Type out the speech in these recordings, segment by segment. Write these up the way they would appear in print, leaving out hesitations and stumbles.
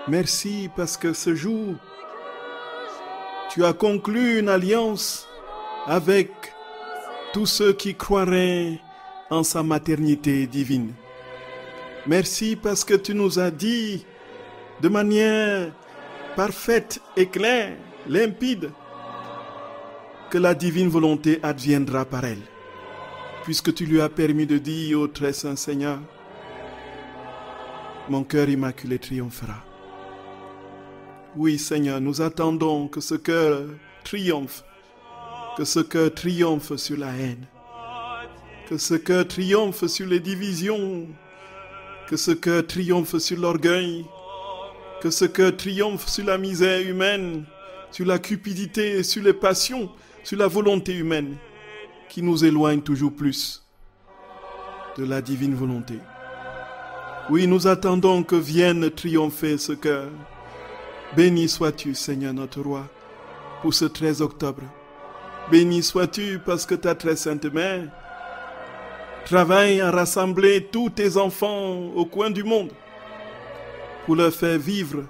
Merci parce que ce jour, tu as conclu une alliance avec tous ceux qui croiraient en sa maternité divine. Merci parce que tu nous as dit de manière parfaite et claire, limpide, que la divine volonté adviendra par elle, puisque tu lui as permis de dire au très saint Seigneur, mon cœur immaculé triomphera. Oui, Seigneur, nous attendons que ce cœur triomphe, que ce cœur triomphe sur la haine, que ce cœur triomphe sur les divisions, que ce cœur triomphe sur l'orgueil, que ce cœur triomphe sur la misère humaine, sur la cupidité, sur les passions, sur la volonté humaine, qui nous éloigne toujours plus de la divine volonté. Oui, nous attendons que vienne triompher ce cœur. Béni sois-tu, Seigneur notre Roi, pour ce 13 octobre. Béni sois-tu parce que ta très sainte mère travaille à rassembler tous tes enfants au coin du monde pour leur faire vivre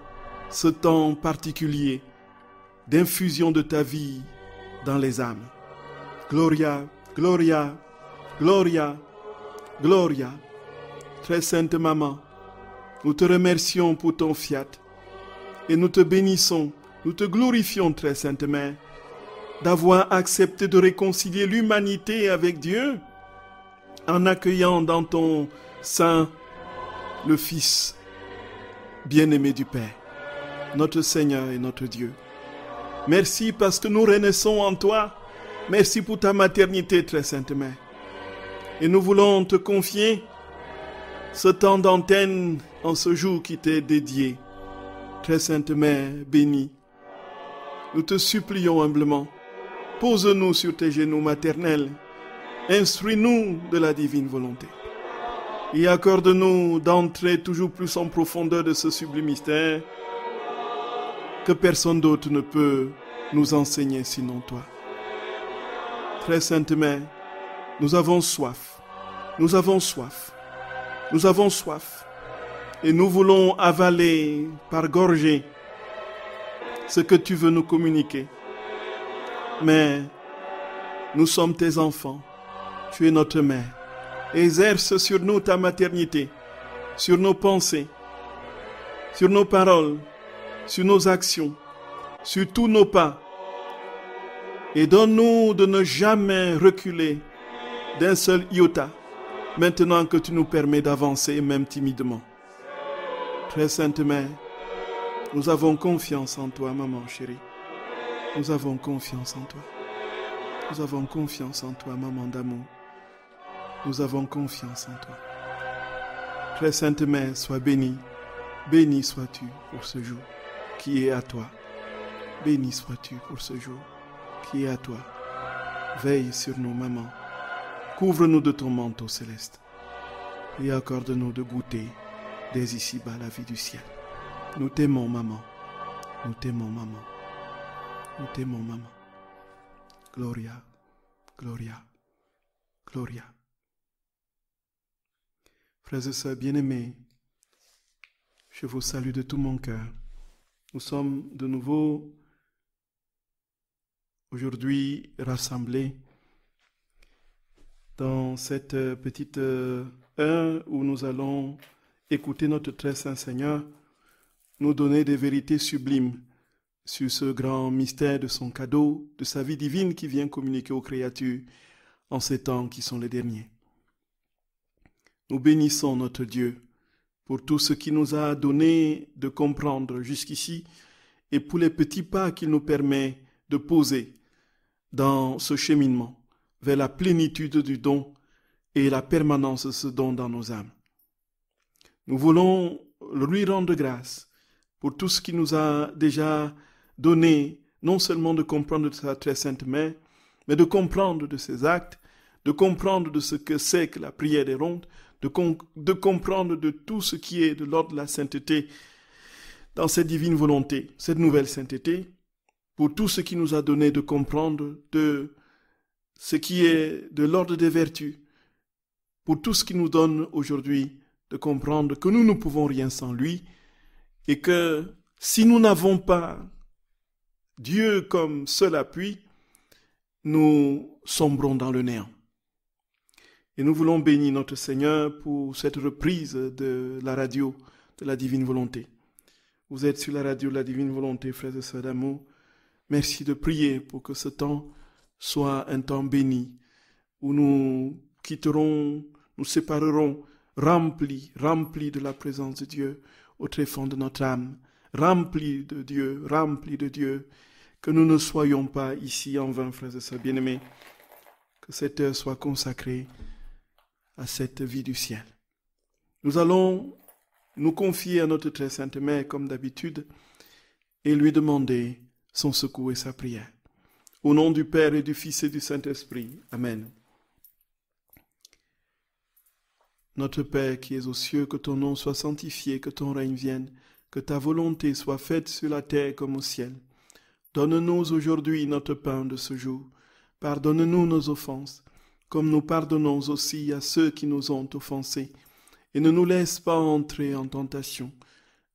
ce temps particulier d'infusion de ta vie dans les âmes. Gloria, Gloria, Gloria, Gloria. Très sainte maman, nous te remercions pour ton fiat et nous te bénissons, nous te glorifions, très sainte mère, d'avoir accepté de réconcilier l'humanité avec Dieu en accueillant dans ton sein le Fils bien-aimé du Père, notre Seigneur et notre Dieu. Merci parce que nous renaissons en toi. Merci pour ta maternité, très sainte mère. Et nous voulons te confier ce temps d'antenne en ce jour qui t'est dédié. Très sainte mère bénie, nous te supplions humblement, pose-nous sur tes genoux maternels, instruis-nous de la divine volonté et accorde-nous d'entrer toujours plus en profondeur de ce sublime mystère que personne d'autre ne peut nous enseigner sinon toi. Très sainte mère, nous avons soif, nous avons soif. Nous avons soif et nous voulons avaler par gorgées ce que tu veux nous communiquer. Mais nous sommes tes enfants, tu es notre mère. Exerce sur nous ta maternité, sur nos pensées, sur nos paroles, sur nos actions, sur tous nos pas. Et donne-nous de ne jamais reculer d'un seul iota. Maintenant que tu nous permets d'avancer, même timidement. Très sainte mère, nous avons confiance en toi, maman chérie. Nous avons confiance en toi. Nous avons confiance en toi, maman d'amour. Nous avons confiance en toi. Très sainte mère, sois bénie. Béni sois-tu pour ce jour qui est à toi. Béni sois-tu pour ce jour qui est à toi. Veille sur nous, maman. Couvre-nous de ton manteau céleste et accorde-nous de goûter dès ici-bas la vie du ciel. Nous t'aimons, maman. Nous t'aimons, maman. Nous t'aimons, maman. Gloria, Gloria, Gloria. Frères et sœurs bien-aimés, je vous salue de tout mon cœur. Nous sommes de nouveau aujourd'hui rassemblés dans cette petite heure où nous allons écouter notre très saint Seigneur nous donner des vérités sublimes sur ce grand mystère de son cadeau, de sa vie divine qui vient communiquer aux créatures en ces temps qui sont les derniers. Nous bénissons notre Dieu pour tout ce qu'il nous a donné de comprendre jusqu'ici et pour les petits pas qu'il nous permet de poser dans ce cheminement vers la plénitude du don et la permanence de ce don dans nos âmes. Nous voulons lui rendre grâce pour tout ce qu'il nous a déjà donné, non seulement de comprendre de sa très sainte mère, mais de comprendre de ses actes, de comprendre de ce que c'est que la prière des rondes, de comprendre de tout ce qui est de l'ordre de la sainteté dans cette divine volonté, cette nouvelle sainteté, pour tout ce qu'il nous a donné de comprendre de ce qui est de l'ordre des vertus, pour tout ce qu'il nous donne aujourd'hui de comprendre que nous ne pouvons rien sans lui et que si nous n'avons pas Dieu comme seul appui, nous sombrons dans le néant. Et nous voulons bénir notre Seigneur pour cette reprise de la radio de la Divine Volonté. Vous êtes sur la radio de la Divine Volonté, frères et sœurs d'amour. Merci de prier pour que ce temps soit un temps béni, où nous quitterons, nous séparerons, remplis de la présence de Dieu au tréfonds de notre âme, remplis de Dieu, que nous ne soyons pas ici en vain, frères et sœurs bien-aimés, que cette heure soit consacrée à cette vie du ciel. Nous allons nous confier à notre très sainte Mère comme d'habitude et lui demander son secours et sa prière. Au nom du Père et du Fils et du Saint-Esprit. Amen. Notre Père qui es aux cieux, que ton nom soit sanctifié, que ton règne vienne, que ta volonté soit faite sur la terre comme au ciel. Donne-nous aujourd'hui notre pain de ce jour. Pardonne-nous nos offenses, comme nous pardonnons aussi à ceux qui nous ont offensés. Et ne nous laisse pas entrer en tentation,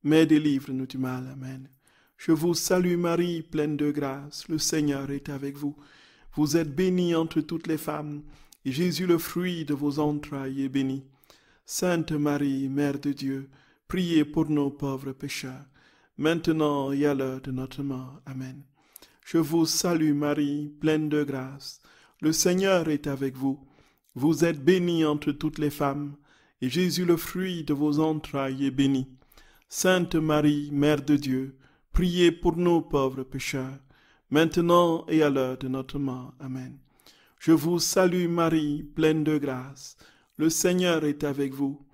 mais délivre-nous du mal. Amen. Je vous salue Marie, pleine de grâce, le Seigneur est avec vous. Vous êtes bénie entre toutes les femmes, et Jésus, le fruit de vos entrailles, est béni. Sainte Marie, Mère de Dieu, priez pour nos pauvres pécheurs, maintenant et à l'heure de notre mort. Amen. Je vous salue Marie, pleine de grâce, le Seigneur est avec vous. Vous êtes bénie entre toutes les femmes, et Jésus, le fruit de vos entrailles, est béni. Sainte Marie, Mère de Dieu, priez pour nos pauvres pécheurs, maintenant et à l'heure de notre mort. Amen. Je vous salue Marie, pleine de grâce, le Seigneur est avec vous.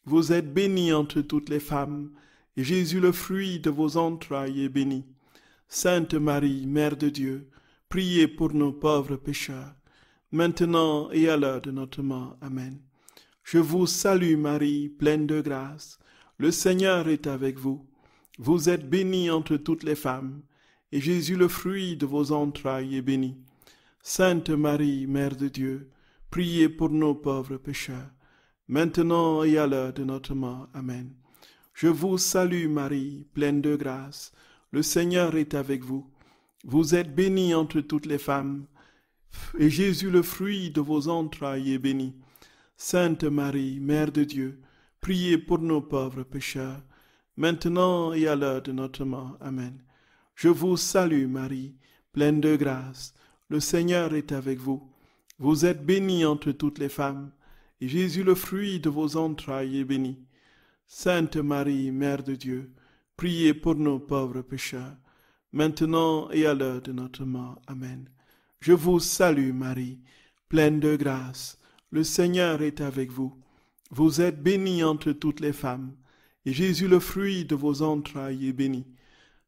Vous êtes bénie entre toutes les femmes, et Jésus, le fruit de vos entrailles, est béni. Sainte Marie, Mère de Dieu, priez pour nos pauvres pécheurs, maintenant et à l'heure de notre mort. Amen. Je vous salue Marie, pleine de grâce, le Seigneur est avec vous. Vous êtes bénie entre toutes les femmes, et Jésus, le fruit de vos entrailles, est béni. Sainte Marie, Mère de Dieu, priez pour nos pauvres pécheurs, maintenant et à l'heure de notre mort. Amen. Je vous salue Marie, pleine de grâce, le Seigneur est avec vous. Vous êtes bénie entre toutes les femmes, et Jésus, le fruit de vos entrailles, est béni. Sainte Marie, Mère de Dieu, priez pour nos pauvres pécheurs, maintenant et à l'heure de notre mort. Amen. Je vous salue Marie, pleine de grâce, le Seigneur est avec vous. Vous êtes bénie entre toutes les femmes, et Jésus, le fruit de vos entrailles, est béni. Sainte Marie, Mère de Dieu, priez pour nos pauvres pécheurs, maintenant et à l'heure de notre mort. Amen. Je vous salue Marie, pleine de grâce, le Seigneur est avec vous. Vous êtes bénie entre toutes les femmes, et Jésus, le fruit de vos entrailles, est béni.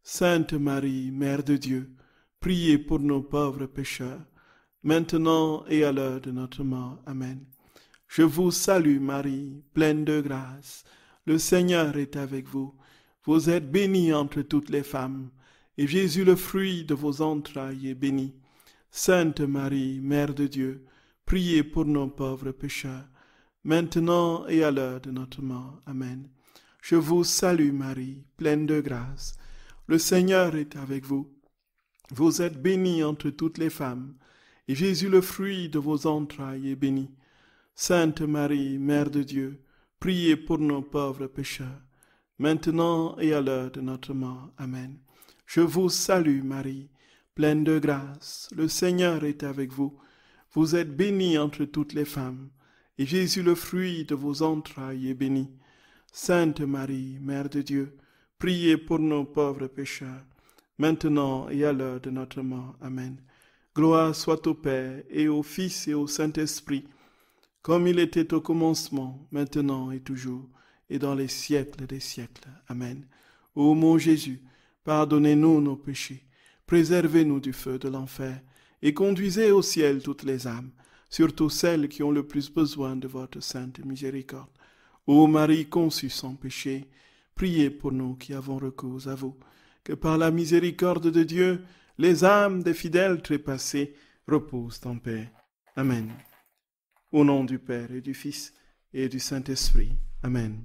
Sainte Marie, Mère de Dieu, priez pour nos pauvres pécheurs, maintenant et à l'heure de notre mort. Amen. Je vous salue Marie, pleine de grâce, le Seigneur est avec vous. Vous êtes bénie entre toutes les femmes, et Jésus, le fruit de vos entrailles, est béni. Sainte Marie, Mère de Dieu, priez pour nos pauvres pécheurs, maintenant et à l'heure de notre mort. Amen. Je vous salue Marie, pleine de grâce, le Seigneur est avec vous. Vous êtes bénie entre toutes les femmes, et Jésus, le fruit de vos entrailles, est béni. Sainte Marie, Mère de Dieu, priez pour nos pauvres pécheurs, maintenant et à l'heure de notre mort. Amen. Je vous salue Marie, pleine de grâce, le Seigneur est avec vous. Vous êtes bénie entre toutes les femmes, et Jésus, le fruit de vos entrailles, est béni. Sainte Marie, Mère de Dieu, priez pour nos pauvres pécheurs, maintenant et à l'heure de notre mort. Amen. Gloire soit au Père, et au Fils, et au Saint-Esprit, comme il était au commencement, maintenant et toujours, et dans les siècles des siècles. Amen. Ô mon Jésus, pardonnez-nous nos péchés, préservez-nous du feu de l'enfer, et conduisez au ciel toutes les âmes, surtout celles qui ont le plus besoin de votre sainte miséricorde. Ô Marie conçue sans péché, priez pour nous qui avons recours à vous, que par la miséricorde de Dieu, les âmes des fidèles trépassés reposent en paix. Amen. Au nom du Père et du Fils et du Saint-Esprit. Amen.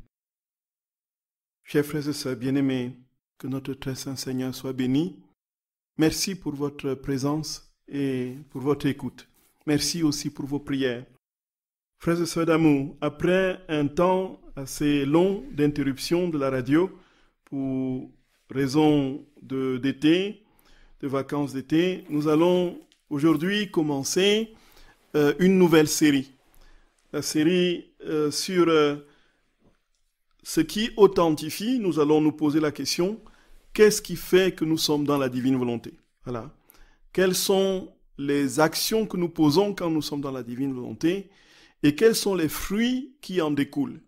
Chers frères et sœurs bien-aimés, que notre très saint Seigneur soit béni. Merci pour votre présence et pour votre écoute. Merci aussi pour vos prières. Frères et sœurs d'amour, après un temps assez long d'interruption de la radio pour raison d'été, de vacances d'été, nous allons aujourd'hui commencer une nouvelle série. La série sur ce qui authentifie. Nous allons nous poser la question, qu'est-ce qui fait que nous sommes dans la divine volonté? Voilà. Quelles sont les actions que nous posons quand nous sommes dans la divine volonté et quels sont les fruits qui en découlent?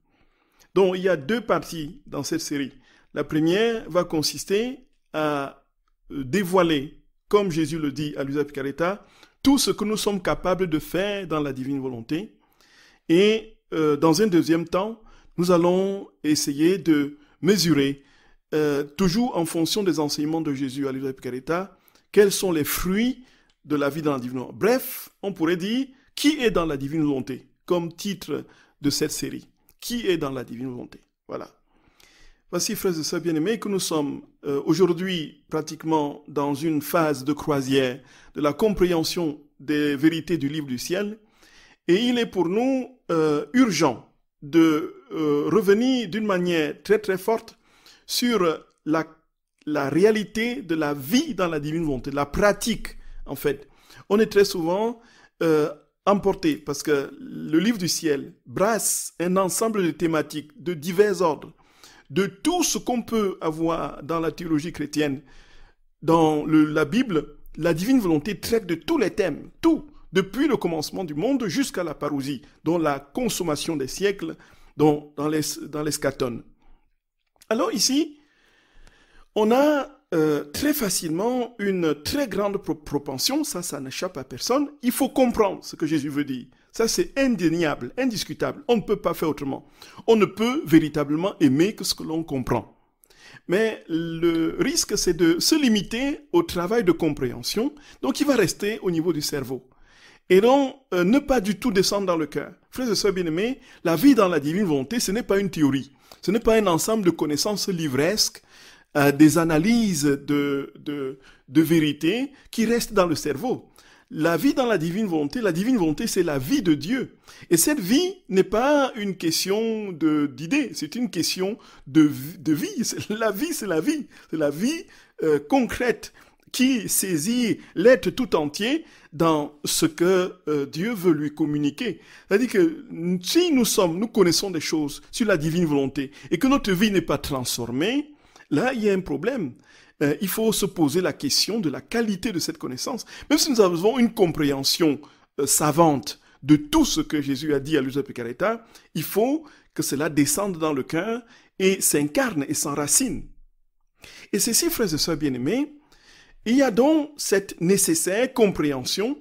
Donc, il y a deux parties dans cette série. La première va consister à dévoiler, comme Jésus le dit à Luisa Picaretta, tout ce que nous sommes capables de faire dans la divine volonté. Et dans un deuxième temps, nous allons essayer de mesurer, toujours en fonction des enseignements de Jésus à Luisa Picaretta, quels sont les fruits de la vie dans la divine volonté. Bref, on pourrait dire, qui est dans la divine volonté, comme titre de cette série. Qui est dans la divine volonté? Voilà. Voici, frères et sœurs bien-aimés, que nous sommes aujourd'hui pratiquement dans une phase de croisière de la compréhension des vérités du livre du ciel. Et il est pour nous urgent de revenir d'une manière très très forte sur la réalité de la vie dans la divine volonté, la pratique en fait. On est très souvent emporté parce que le livre du ciel brasse un ensemble de thématiques de divers ordres, de tout ce qu'on peut avoir dans la théologie chrétienne. Dans la Bible, la divine volonté traite de tous les thèmes, tout, depuis le commencement du monde jusqu'à la parousie, dont la consommation des siècles, dans l'eschaton. Alors ici, on a très facilement une très grande propension, ça n'échappe à personne, il faut comprendre ce que Jésus veut dire. Ça c'est indéniable, indiscutable, on ne peut pas faire autrement. On ne peut véritablement aimer que ce que l'on comprend. Mais le risque c'est de se limiter au travail de compréhension, donc il va rester au niveau du cerveau. Et donc, ne pas du tout descendre dans le cœur. Frères et sœurs bien-aimés, la vie dans la divine volonté, ce n'est pas une théorie. Ce n'est pas un ensemble de connaissances livresques, des analyses de vérité qui restent dans le cerveau. La vie dans la divine volonté, c'est la vie de Dieu. Et cette vie n'est pas une question d'idées, c'est une question de vie. La vie, c'est la vie. C'est la vie concrète qui saisit l'être tout entier dans ce que Dieu veut lui communiquer. C'est-à-dire que si nous connaissons des choses sur la divine volonté et que notre vie n'est pas transformée, là, il y a un problème. Il faut se poser la question de la qualité de cette connaissance. Même si nous avons une compréhension savante de tout ce que Jésus a dit à Luisa Picaretta, il faut que cela descende dans le cœur et s'incarne et s'enracine. Et ceci, frères et sœurs bien-aimés, il y a donc cette nécessaire compréhension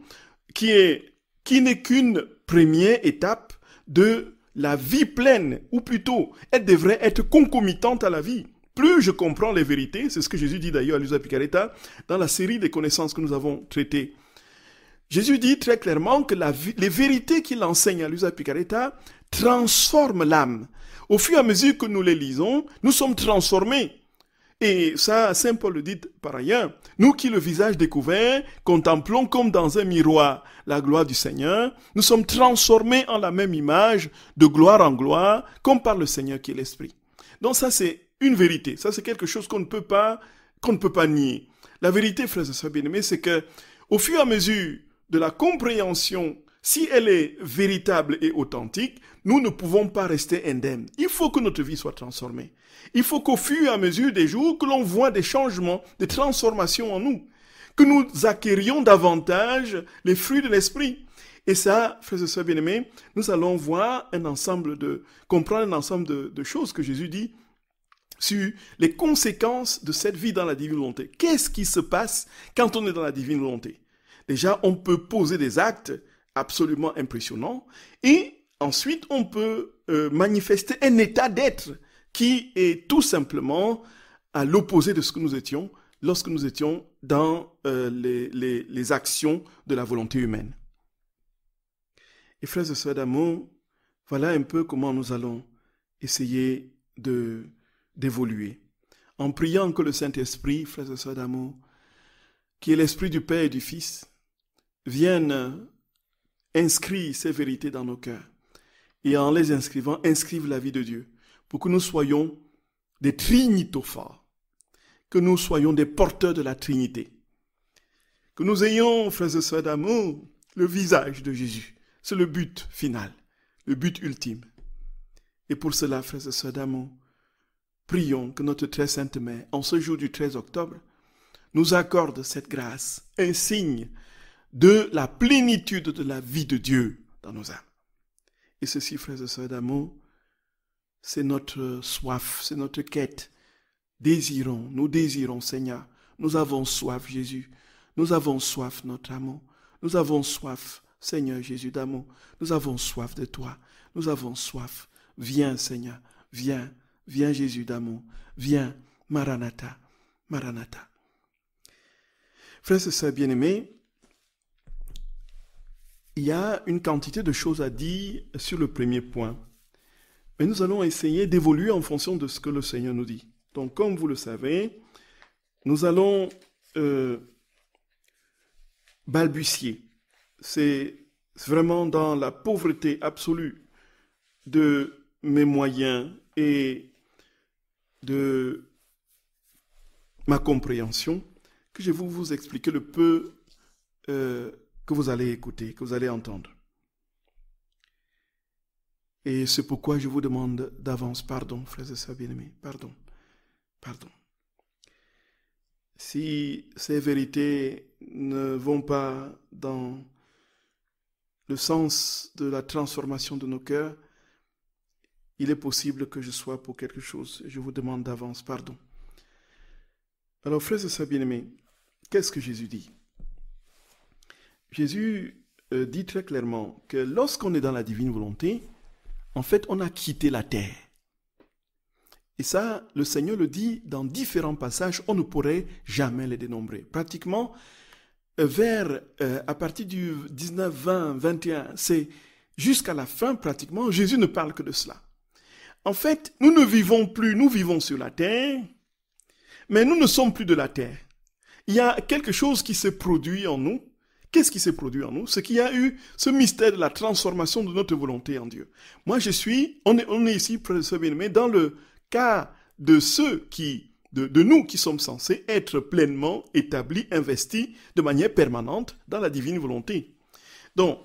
qui n'est qu'une première étape de la vie pleine, ou plutôt, elle devrait être concomitante à la vie. Plus je comprends les vérités, c'est ce que Jésus dit d'ailleurs à Luisa Picaretta, dans la série des connaissances que nous avons traitées. Jésus dit très clairement que les vérités qu'il enseigne à Luisa Picaretta transforment l'âme. Au fur et à mesure que nous les lisons, nous sommes transformés. Et ça, Saint Paul le dit par ailleurs, nous qui le visage découvert, contemplons comme dans un miroir la gloire du Seigneur, nous sommes transformés en la même image, de gloire en gloire, comme par le Seigneur qui est l'Esprit. Donc ça, c'est une vérité. Ça, c'est quelque chose qu'on ne peut pas nier. La vérité, frères et sœurs bien-aimés, c'est que au fur et à mesure de la compréhension, si elle est véritable et authentique, nous ne pouvons pas rester indemnes. Il faut que notre vie soit transformée. Il faut qu'au fur et à mesure des jours, que l'on voit des changements, des transformations en nous, que nous acquérions davantage les fruits de l'esprit. Et ça, frères et sœurs bien-aimés, nous allons voir comprendre un ensemble de choses que Jésus dit sur les conséquences de cette vie dans la divine volonté. Qu'est-ce qui se passe quand on est dans la divine volonté? Déjà, on peut poser des actes absolument impressionnants et ensuite, on peut manifester un état d'être qui est tout simplement à l'opposé de ce que nous étions lorsque nous étions dans les actions de la volonté humaine. Et frères et sœurs d'amour, voilà un peu comment nous allons essayer de d'évoluer. En priant que le Saint-Esprit, frères et sœurs d'amour, qui est l'Esprit du Père et du Fils, vienne inscrire ces vérités dans nos cœurs. Et en les inscrivant, inscrivent la vie de Dieu. Pour que nous soyons des trinitophores. Que nous soyons des porteurs de la Trinité. Que nous ayons, frères et sœurs d'amour, le visage de Jésus. C'est le but final, le but ultime. Et pour cela, frères et sœurs d'amour, prions que notre très sainte Mère, en ce jour du 13 octobre, nous accorde cette grâce, un signe de la plénitude de la vie de Dieu dans nos âmes. Et ceci, frères et sœurs d'amour, c'est notre soif, c'est notre quête. Nous désirons, Seigneur. Nous avons soif, Jésus. Nous avons soif, notre amour. Nous avons soif, Seigneur Jésus d'amour. Nous avons soif de toi. Nous avons soif. Viens, Seigneur. Viens. Viens, Jésus d'amour. Viens. Maranatha. Maranatha. Frères et sœurs bien-aimés, il y a une quantité de choses à dire sur le premier point. Mais nous allons essayer d'évoluer en fonction de ce que le Seigneur nous dit. Donc, comme vous le savez, nous allons balbutier. C'est vraiment dans la pauvreté absolue de mes moyens et de ma compréhension que je vais vous expliquer le peu que vous allez écouter, que vous allez entendre. Et c'est pourquoi je vous demande d'avance pardon, frères et sœurs bien-aimés, pardon. Si ces vérités ne vont pas dans le sens de la transformation de nos cœurs, il est possible que je sois pour quelque chose. Je vous demande d'avance pardon. Alors, frères et sœurs bien-aimés, qu'est-ce que Jésus dit? Jésus dit très clairement que lorsqu'on est dans la divine volonté, en fait, on a quitté la terre. Et ça, le Seigneur le dit dans différents passages, on ne pourrait jamais les dénombrer. Pratiquement, à partir du 19, 20, 21, c'est jusqu'à la fin, pratiquement, Jésus ne parle que de cela. En fait, nous ne vivons plus, nous vivons sur la terre, mais nous ne sommes plus de la terre. Il y a quelque chose qui s'est produit en nous. Qu'est-ce qui s'est produit en nous? C'est qu'il y a eu ce mystère de la transformation de notre volonté en Dieu. Moi, on est ici, frères et sœurs bien-aimés, dans le cas de ceux de nous qui sommes censés être pleinement établis, investis de manière permanente dans la divine volonté. Donc,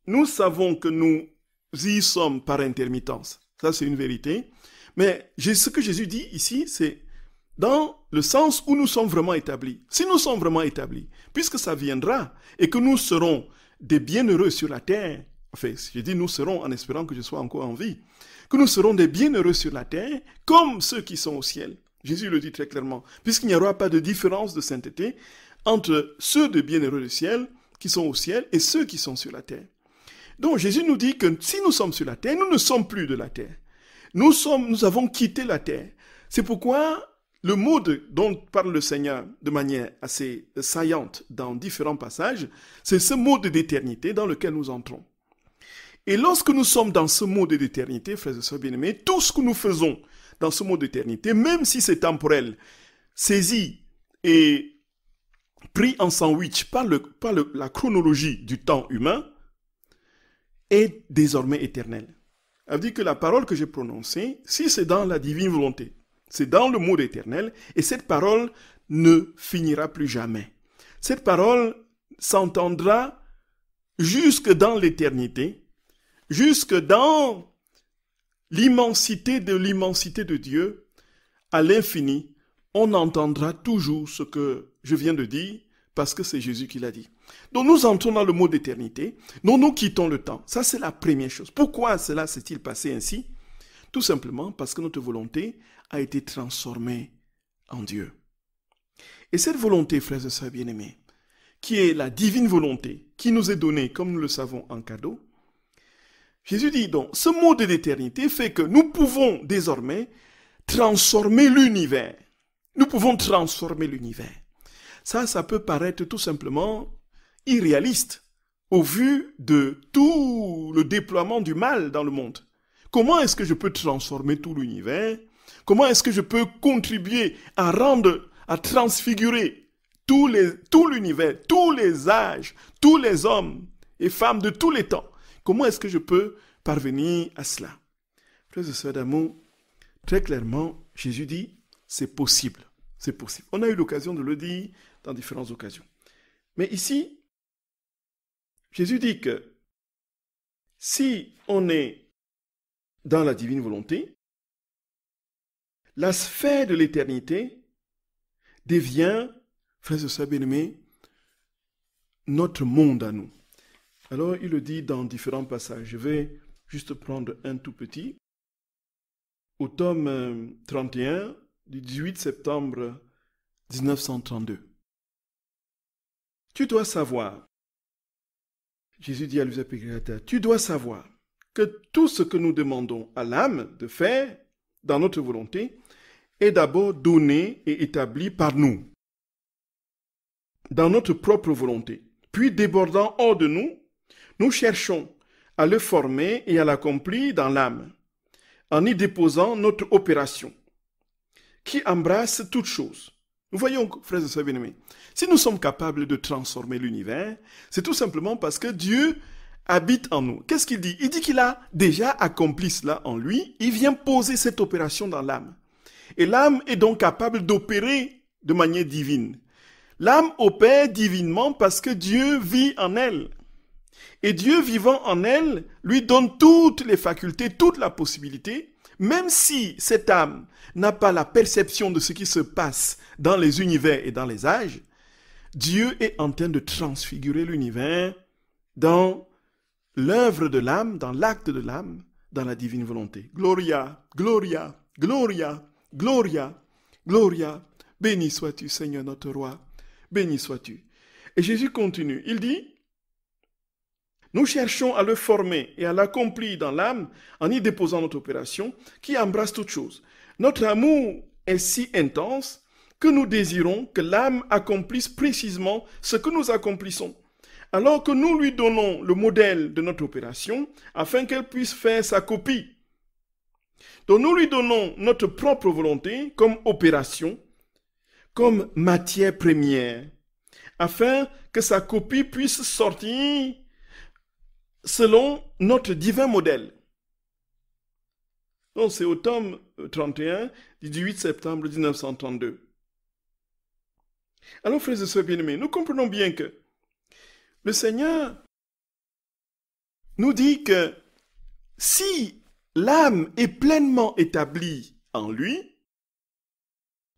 nous savons que nous y sommes par intermittence. Ça, c'est une vérité. Mais ce que Jésus dit ici, c'est dans le sens où nous sommes vraiment établis. Si nous sommes vraiment établis, puisque ça viendra, et que nous serons des bienheureux sur la terre, enfin, je dis nous serons en espérant que je sois encore en vie, que nous serons des bienheureux sur la terre, comme ceux qui sont au ciel. Jésus le dit très clairement, puisqu'il n'y aura pas de différence de sainteté entre ceux des bienheureux du ciel, qui sont au ciel, et ceux qui sont sur la terre. Donc Jésus nous dit que si nous sommes sur la terre, nous ne sommes plus de la terre. Nous avons quitté la terre. C'est pourquoi le mot dont parle le Seigneur de manière assez saillante dans différents passages, c'est ce mot d'éternité dans lequel nous entrons. Et lorsque nous sommes dans ce mot d'éternité, frères et sœurs bien-aimés, tout ce que nous faisons dans ce mot d'éternité, même si c'est temporel, saisi et pris en sandwich par la chronologie du temps humain, est désormais éternel. Ça veut dire que la parole que j'ai prononcée, si c'est dans la divine volonté, c'est dans le mot éternel, et cette parole ne finira plus jamais. Cette parole s'entendra jusque dans l'éternité, jusque dans l'immensité de Dieu, à l'infini. On entendra toujours ce que je viens de dire, parce que c'est Jésus qui l'a dit. Donc nous entrons dans le mot d'éternité, nous quittons le temps. Ça, c'est la première chose. Pourquoi cela s'est-il passé ainsi? Tout simplement parce que notre volonté a été transformée en Dieu. Et cette volonté, frères et sœurs bien-aimés, qui est la divine volonté, qui nous est donnée, comme nous le savons, en cadeau, Jésus dit donc, ce mot de l'éternité fait que nous pouvons désormais transformer l'univers. Nous pouvons transformer l'univers. Ça peut paraître tout simplement irréaliste au vu de tout le déploiement du mal dans le monde. Comment est-ce que je peux transformer tout l'univers Comment est-ce que je peux contribuer à rendre, à transfigurer tout l'univers, tous les âges, tous les hommes et femmes de tous les temps? Comment est-ce que je peux parvenir à cela? Frères et sœurs d'amour, très clairement, Jésus dit, c'est possible. C'est possible. On a eu l'occasion de le dire dans différentes occasions. Mais ici, Jésus dit que si on est dans la divine volonté, la sphère de l'éternité devient, frères et sœurs bien-aimés, notre monde à nous. Alors, il le dit dans différents passages. Je vais juste prendre un tout petit. Au tome 31 du 18 septembre 1932. Tu dois savoir, Jésus dit à l'usage pécriateur, tu dois savoir que tout ce que nous demandons à l'âme de faire dans notre volonté est d'abord donné et établi par nous, dans notre propre volonté. Puis débordant hors de nous, nous cherchons à le former et à l'accomplir dans l'âme, en y déposant notre opération, qui embrasse toutes choses. Nous voyons, frères et sœurs bien-aimés, si nous sommes capables de transformer l'univers, c'est tout simplement parce que Dieu habite en nous. Qu'est-ce qu'il dit? Il dit qu'il a déjà accompli cela en lui. Il vient poser cette opération dans l'âme. Et l'âme est donc capable d'opérer de manière divine. L'âme opère divinement parce que Dieu vit en elle. Et Dieu vivant en elle lui donne toutes les facultés, toute la possibilité, même si cette âme n'a pas la perception de ce qui se passe dans les univers et dans les âges, Dieu est en train de transfigurer l'univers dans l'œuvre de l'âme, dans l'acte de l'âme, dans la divine volonté. Gloria, gloria, gloria, gloria, gloria. Béni sois-tu, Seigneur notre roi. Béni sois-tu. Et Jésus continue. Il dit, nous cherchons à le former et à l'accomplir dans l'âme en y déposant notre opération qui embrasse toutes choses. Notre amour est si intense que nous désirons que l'âme accomplisse précisément ce que nous accomplissons, alors que nous lui donnons le modèle de notre opération afin qu'elle puisse faire sa copie. Donc nous lui donnons notre propre volonté comme opération, comme matière première, afin que sa copie puisse sortir selon notre divin modèle. Donc c'est au tome 31 du 18 septembre 1932. Alors frères et sœurs bien-aimés, nous comprenons bien que le Seigneur nous dit que si l'âme est pleinement établie en lui,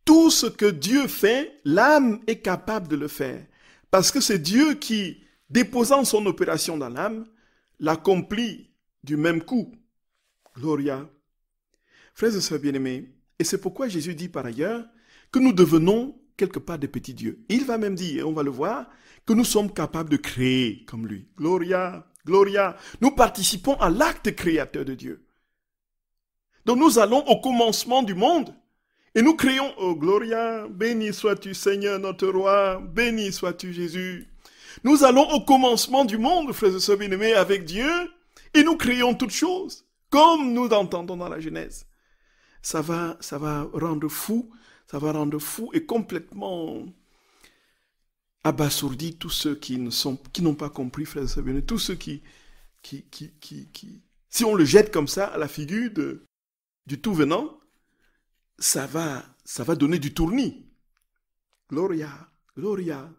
tout ce que Dieu fait, l'âme est capable de le faire. Parce que c'est Dieu qui, déposant son opération dans l'âme, l'accomplit du même coup. Gloria. Frères et sœurs bien-aimés, et c'est pourquoi Jésus dit par ailleurs que nous devenons quelque part des petits dieux. Il va même dire, et on va le voir, que nous sommes capables de créer comme lui. Gloria, gloria. Nous participons à l'acte créateur de Dieu. Donc nous allons au commencement du monde et nous créons, oh gloria, béni sois-tu Seigneur notre roi, béni sois-tu Jésus. Nous allons au commencement du monde, frères et sœurs bien-aimés, avec Dieu, et nous créons toutes choses, comme nous l'entendons dans la Genèse. Ça va rendre fou, et complètement abasourdi tous ceux qui n'ont pas compris, frères et sœurs bien-aimés, tous ceux qui, si on le jette comme ça à la figure du tout venant, ça va donner du tournis. Gloria, gloria.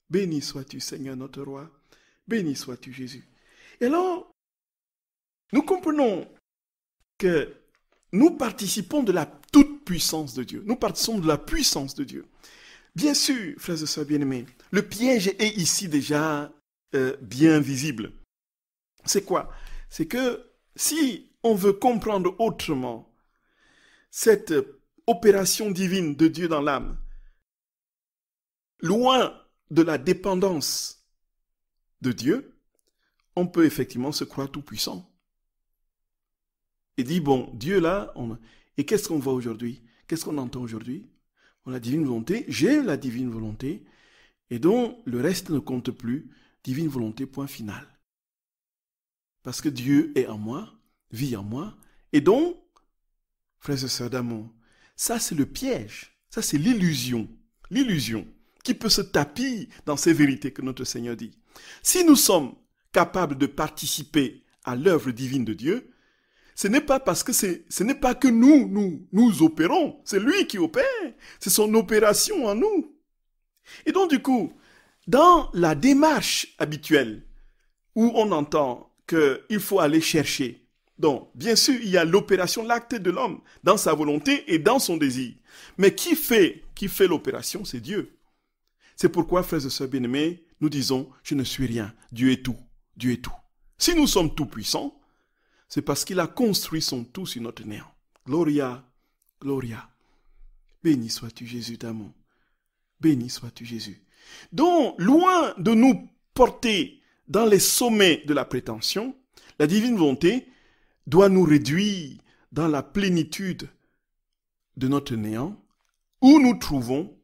Béni sois-tu, Seigneur notre roi. Béni sois-tu, Jésus. Et alors, nous comprenons que nous participons de la toute-puissance de Dieu. Nous participons de la puissance de Dieu. Bien sûr, frères et sœurs bien-aimés, le piège est ici déjà bien visible. C'est quoi? C'est que si on veut comprendre autrement cette opération divine de Dieu dans l'âme, loin de la dépendance de Dieu, on peut effectivement se croire tout puissant. Et dit, bon, Dieu là, et qu'est-ce qu'on voit aujourd'hui? Qu'est-ce qu'on entend aujourd'hui? On a la divine volonté, j'ai la divine volonté, et donc le reste ne compte plus, divine volonté, point final. Parce que Dieu est en moi, vit en moi, et donc, frères et sœurs d'amour, Ça, c'est le piège. Ça, c'est l'illusion. L'illusion qui peut se tapir dans ces vérités que notre Seigneur dit. Si nous sommes capables de participer à l'œuvre divine de Dieu, ce n'est pas parce que ce n'est pas que nous opérons. C'est lui qui opère. C'est son opération en nous. Et donc, du coup, dans la démarche habituelle où on entend qu'il faut aller chercher, donc, bien sûr, il y a l'opération, l'acte de l'homme dans sa volonté et dans son désir. Mais qui fait l'opération, c'est Dieu. C'est pourquoi, frères et sœurs bien-aimés, nous disons, je ne suis rien. Dieu est tout. Dieu est tout. Si nous sommes tout puissants, c'est parce qu'il a construit son tout sur notre néant. Gloria, Gloria. Béni sois-tu, Jésus d'amour. Béni sois-tu, Jésus. Donc, loin de nous porter dans les sommets de la prétention, la divine volonté doit nous réduire dans la plénitude de notre néant, où nous trouvons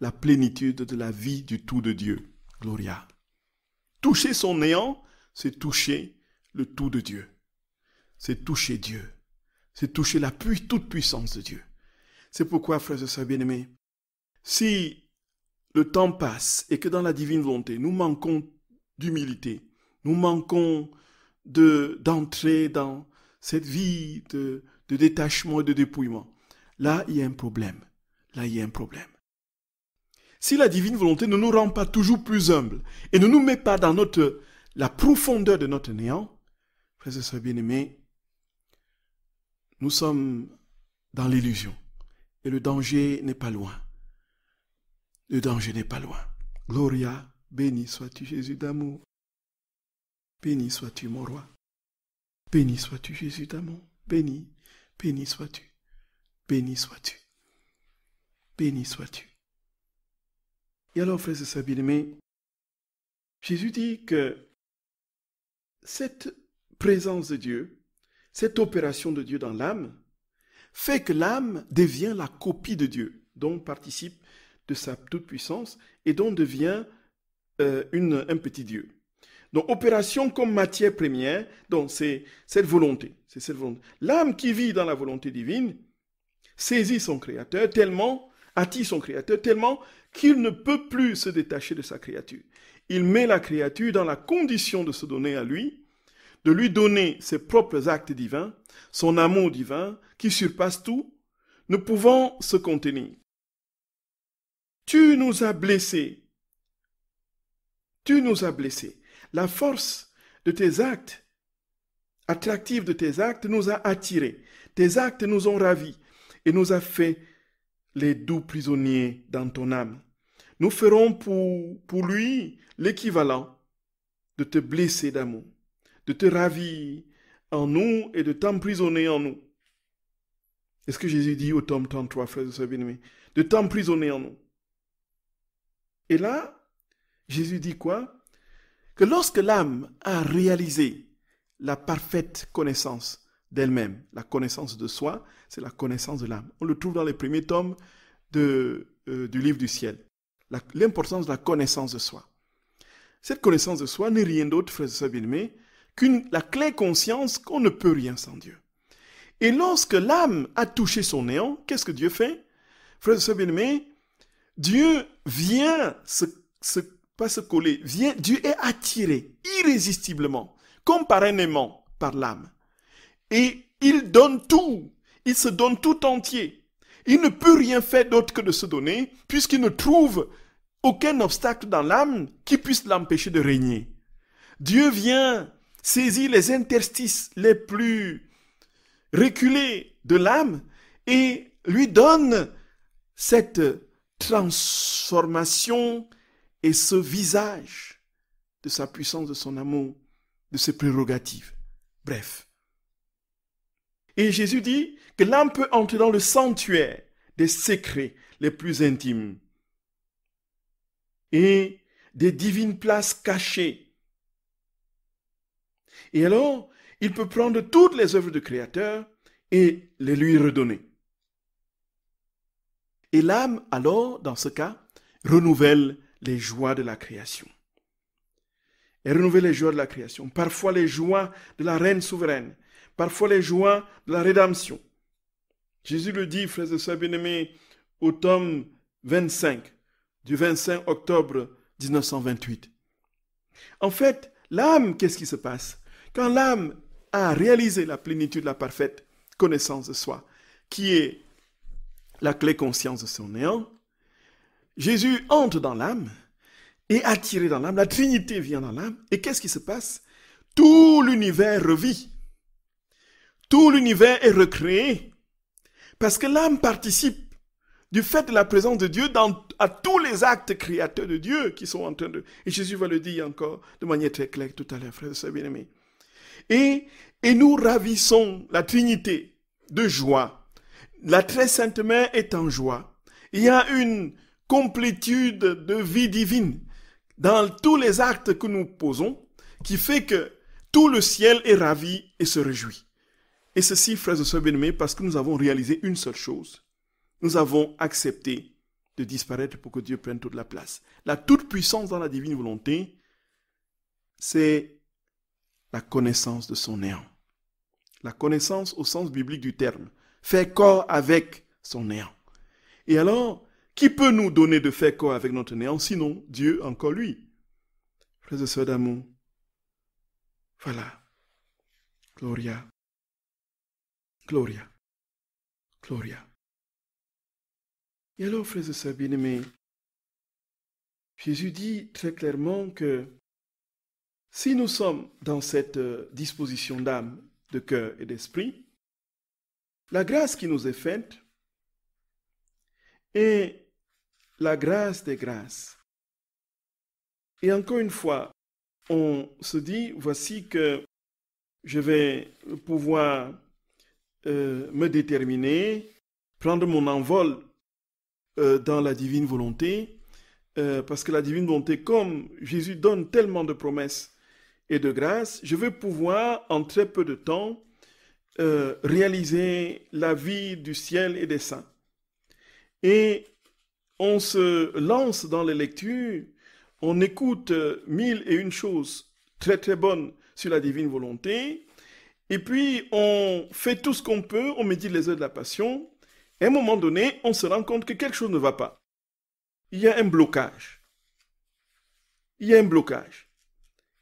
la plénitude de la vie du tout de Dieu. Gloria. Toucher son néant, c'est toucher le tout de Dieu. C'est toucher Dieu. C'est toucher la toute puissance de Dieu. C'est pourquoi, frères et sœurs bien-aimés, si le temps passe et que dans la divine volonté, nous manquons d'humilité, nous manquons d'entrer dans cette vie de détachement et de dépouillement, là, il y a un problème. Là, il y a un problème. Si la divine volonté ne nous rend pas toujours plus humbles et ne nous met pas dans la profondeur de notre néant, frères et sœurs bien-aimés, nous sommes dans l'illusion. Et le danger n'est pas loin. Le danger n'est pas loin. Gloria, béni sois-tu Jésus d'amour. Béni sois-tu mon roi. Béni sois-tu Jésus d'amour. Béni, béni sois-tu. Béni sois-tu. Béni sois-tu. Et alors, frères et sœurs bien-aimés, Jésus dit que cette présence de Dieu, cette opération de Dieu dans l'âme, fait que l'âme devient la copie de Dieu, dont participe de sa toute-puissance et dont devient un petit Dieu. Donc, opération comme matière première, donc c'est cette volonté. L'âme qui vit dans la volonté divine saisit son Créateur tellement, attire son Créateur tellement qu'il ne peut plus se détacher de sa créature. Il met la créature dans la condition de se donner à lui, de lui donner ses propres actes divins, son amour divin qui surpasse tout, ne pouvant se contenir. Tu nous as blessés. Tu nous as blessés. La force de tes actes, attractive de tes actes, nous a attirés. Tes actes nous ont ravis et nous a fait les doux prisonniers dans ton âme. Nous ferons pour lui l'équivalent de te blesser d'amour, de te ravir en nous et de t'emprisonner en nous. C'est ce que Jésus dit au tome 33, frères et sœurs bien-aimés, de t'emprisonner en nous. Et là, Jésus dit quoi? Que lorsque l'âme a réalisé la parfaite connaissance d'elle-même, la connaissance de soi, c'est la connaissance de l'âme. On le trouve dans les premiers tomes du livre du ciel. L'importance de la connaissance de soi. Cette connaissance de soi n'est rien d'autre, frères et sœurs bien-aimés, la claire conscience qu'on ne peut rien sans Dieu. Et lorsque l'âme a touché son néant, qu'est-ce que Dieu fait? Frères et sœurs bien-aimés, Dieu vient pas se coller, Dieu est attiré irrésistiblement, comme par un aimant, par l'âme. Et il donne tout, il se donne tout entier. Il ne peut rien faire d'autre que de se donner, puisqu'il ne trouve aucun obstacle dans l'âme qui puisse l'empêcher de régner. Dieu vient saisir les interstices les plus reculés de l'âme et lui donne cette transformation et ce visage de sa puissance, de son amour, de ses prérogatives. Bref. Et Jésus dit que l'âme peut entrer dans le sanctuaire des secrets les plus intimes et des divines places cachées. Et alors, il peut prendre toutes les œuvres du Créateur et les lui redonner. Et l'âme, alors, dans ce cas, renouvelle les joies de la création. Elle renouvelle les joies de la création. Parfois les joies de la reine souveraine. Parfois les joies de la rédemption. Jésus le dit, frères et sœurs bien-aimés, au tome 25, du 25 octobre 1928. En fait, l'âme, qu'est-ce qui se passe? Quand l'âme a réalisé la plénitude, la parfaite connaissance de soi, qui est la clé conscience de son néant, Jésus entre dans l'âme, est attiré dans l'âme, la Trinité vient dans l'âme, et qu'est-ce qui se passe? Tout l'univers revit. Tout l'univers est recréé, parce que l'âme participe du fait de la présence de Dieu à tous les actes créateurs de Dieu qui sont en train de... Et Jésus va le dire encore de manière très claire tout à l'heure, frères et sœurs bien-aimés. Et nous ravissons la Trinité de joie. La très sainte mère est en joie. Il y a une complétude de vie divine dans tous les actes que nous posons, qui fait que tout le ciel est ravi et se réjouit. Et ceci, frères et sœurs bien-aimés, parce que nous avons réalisé une seule chose. Nous avons accepté de disparaître pour que Dieu prenne toute la place. La toute-puissance dans la divine volonté, c'est la connaissance de son néant. La connaissance au sens biblique du terme. Faire corps avec son néant. Et alors, qui peut nous donner de faire corps avec notre néant, sinon Dieu encore lui? Frères et sœurs d'amour, voilà. Gloria. Gloria. Gloria. Et alors, frères et sœurs bien-aimés, Jésus dit très clairement que si nous sommes dans cette disposition d'âme, de cœur et d'esprit, la grâce qui nous est faite est la grâce des grâces. Et encore une fois, on se dit, voici que je vais pouvoir me déterminer, prendre mon envol dans la divine volonté, parce que la divine volonté, comme Jésus donne tellement de promesses et de grâces, je vais pouvoir en très peu de temps réaliser la vie du ciel et des saints. Et on se lance dans les lectures, on écoute 1001 choses très très bonnes sur la divine volonté, et puis on fait tout ce qu'on peut, on médite les heures de la passion, et à un moment donné, on se rend compte que quelque chose ne va pas. Il y a un blocage. Il y a un blocage.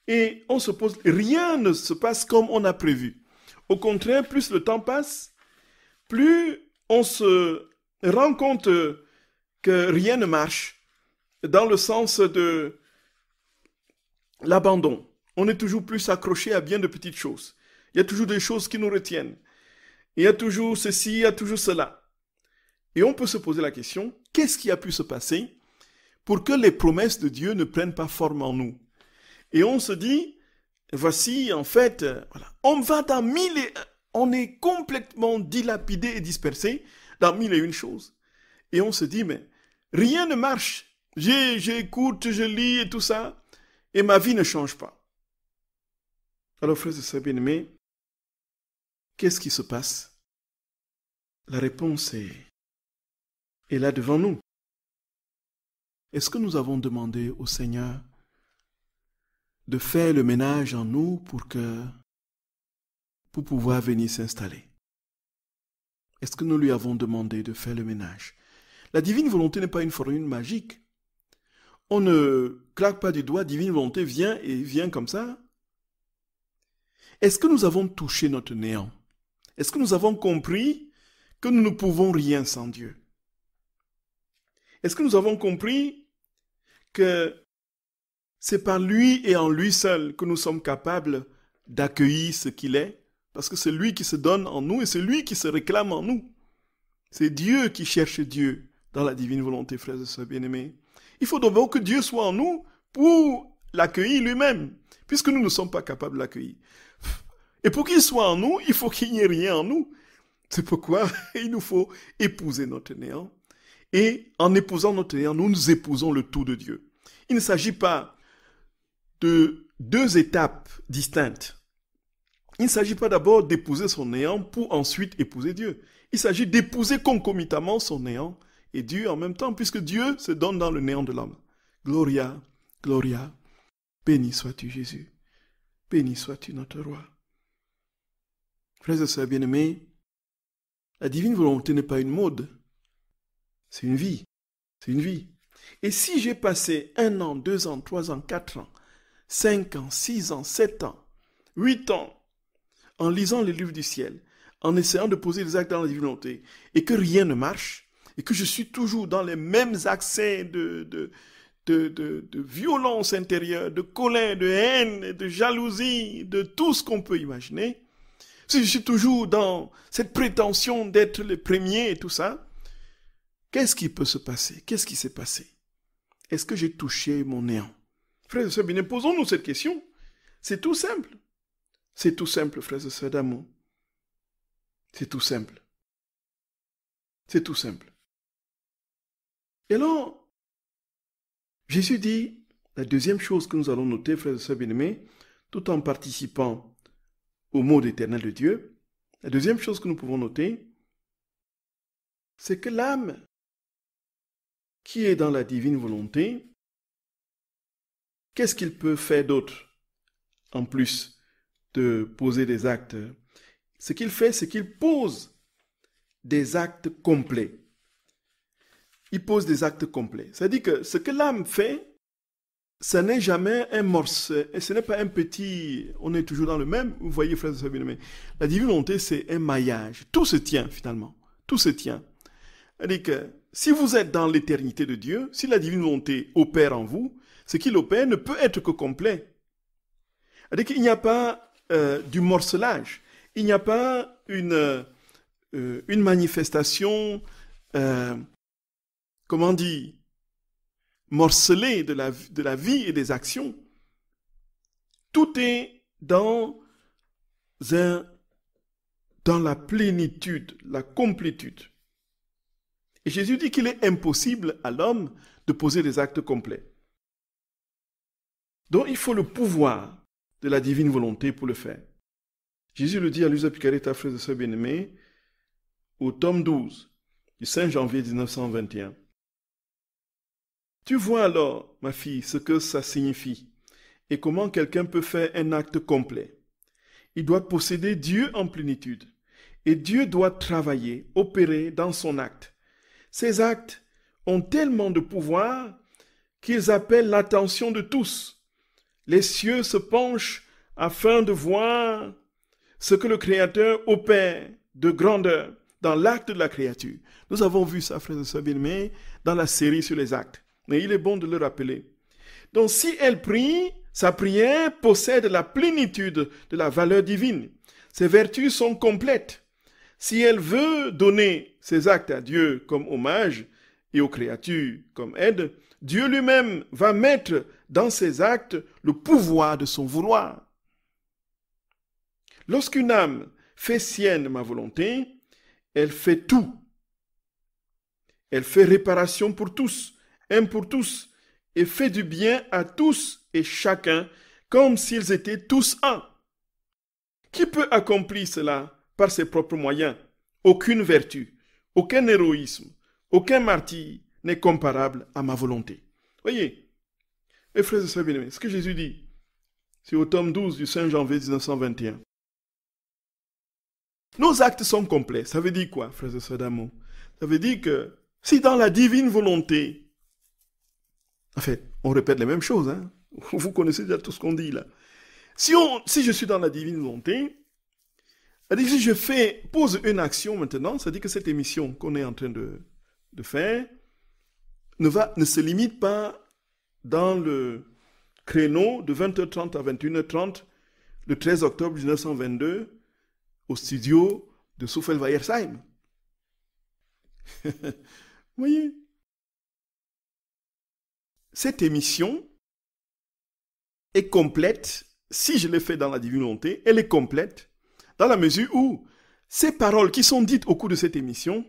Et on se pose, rien ne se passe comme on a prévu. Au contraire, plus le temps passe, plus on se rend compte que rien ne marche, dans le sens de l'abandon. On est toujours plus accroché à bien de petites choses. Il y a toujours des choses qui nous retiennent. Il y a toujours ceci, il y a toujours cela. Et on peut se poser la question, qu'est-ce qui a pu se passer pour que les promesses de Dieu ne prennent pas forme en nous? Et on se dit, voici, en fait, voilà, on va dans on est complètement dilapidé et dispersé dans 1001 choses. Et on se dit, mais rien ne marche. J'écoute, je lis et tout ça, et ma vie ne change pas. Alors, frères et sœurs bien-aimés, qu'est-ce qui se passe? La réponse est là devant nous. Est-ce que nous avons demandé au Seigneur de faire le ménage en nous pour pouvoir venir s'installer? Est-ce que nous lui avons demandé de faire le ménage? La divine volonté n'est pas une formule magique. On ne claque pas du doigt, divine volonté vient et vient comme ça. Est-ce que nous avons touché notre néant? Est-ce que nous avons compris que nous ne pouvons rien sans Dieu? Est-ce que nous avons compris que c'est par lui et en lui seul que nous sommes capables d'accueillir ce qu'il est? Parce que c'est lui qui se donne en nous et c'est lui qui se réclame en nous. C'est Dieu qui cherche Dieu dans la divine volonté, frères et sœurs bien-aimés. Il faut d'abord que Dieu soit en nous pour l'accueillir lui-même, puisque nous ne sommes pas capables de l'accueillir. Et pour qu'il soit en nous, il faut qu'il n'y ait rien en nous. C'est pourquoi il nous faut épouser notre néant. Et en épousant notre néant, nous épousons le tout de Dieu. Il ne s'agit pas de deux étapes distinctes. Il ne s'agit pas d'abord d'épouser son néant pour ensuite épouser Dieu. Il s'agit d'épouser concomitamment son néant et Dieu en même temps, puisque Dieu se donne dans le néant de l'homme. Gloria, Gloria, béni sois-tu Jésus, béni sois-tu notre roi. Frères et sœurs bien-aimés, La divine volonté n'est pas une mode. C'est une vie. C'est une vie. Et si j'ai passé 1 an, 2 ans, 3 ans, 4 ans, 5 ans, 6 ans, 7 ans, 8 ans, en lisant les livres du ciel, en essayant de poser des actes dans la divine volonté, et que rien ne marche, et que je suis toujours dans les mêmes accès de violence intérieure, de colère, de haine, de jalousie, de tout ce qu'on peut imaginer, si je suis toujours dans cette prétention d'être le premier et tout ça, qu'est-ce qui peut se passer? Qu'est-ce qui s'est passé? Est-ce que j'ai touché mon néant? Frères et sœurs bien, posons-nous cette question. C'est tout simple. C'est tout simple, frères et sœurs d'amour. C'est tout simple. C'est tout simple. Et alors, Jésus dit, la deuxième chose que nous allons noter, frères et sœurs bien-aimés, tout en participant au mot éternel de Dieu, la deuxième chose que nous pouvons noter, c'est que l'âme qui est dans la divine volonté, qu'est-ce qu'il peut faire d'autre en plus de poser des actes? Ce qu'il fait, c'est qu'il pose des actes complets. Il pose des actes complets. C'est-à-dire que ce que l'âme fait, ce n'est jamais un morceau, et ce n'est pas un petit, on est toujours dans le même, vous voyez frères et sœurs bien-aimés. La divine volonté, c'est un maillage. Tout se tient finalement. Tout se tient. C'est-à-dire que si vous êtes dans l'éternité de Dieu, si la divine volonté opère en vous, ce qu'il opère ne peut être que complet. C'est-à-dire qu'il n'y a pas du morcelage. Il n'y a pas une manifestation, comment dire, morcelée de la vie et des actions. Tout est dans la plénitude, la complétude. Et Jésus dit qu'il est impossible à l'homme de poser des actes complets. Donc il faut le pouvoir de la divine volonté pour le faire. Jésus le dit à Luisa Picaretta, frères et sœurs bien-aimés, au tome 12 du 5 janvier 1921. Tu vois alors, ma fille, ce que ça signifie et comment quelqu'un peut faire un acte complet. Il doit posséder Dieu en plénitude et Dieu doit travailler, opérer dans son acte. Ces actes ont tellement de pouvoir qu'ils appellent l'attention de tous. Les cieux se penchent afin de voir ce que le Créateur opère de grandeur dans l'acte de la créature. Nous avons vu ça, frères et sœurs bien-aimés, dans la série sur les actes. Mais il est bon de le rappeler. Donc si elle prie, sa prière possède la plénitude de la valeur divine. Ses vertus sont complètes. Si elle veut donner ses actes à Dieu comme hommage et aux créatures comme aide, Dieu lui-même va mettre dans ses actes le pouvoir de son vouloir. Lorsqu'une âme fait sienne ma volonté, elle fait tout. Elle fait réparation pour tous, aime pour tous, et fait du bien à tous et chacun, comme s'ils étaient tous un. Qui peut accomplir cela par ses propres moyens? Aucune vertu, aucun héroïsme, aucun martyre n'est comparable à ma volonté. Voyez, mes frères et sœurs bien-aimés, ce que Jésus dit, c'est au tome 12 du 5 janvier 1921. Nos actes sont complets. Ça veut dire quoi, frères et sœurs d'amour? Ça veut dire que si dans la divine volonté, en fait, on répète les mêmes choses, hein? Vous connaissez déjà tout ce qu'on dit là. Si je suis dans la divine volonté, c'est-à-dire que si je pose une action maintenant, c'est-à-dire que cette émission qu'on est en train de faire ne se limite pas dans le créneau de 20h30 à 21h30 le 13 octobre 1922 au studio de Soufel-Weiersheim. Vous voyez? Cette émission est complète, si je l'ai fait dans la divine volonté, elle est complète dans la mesure où ces paroles qui sont dites au cours de cette émission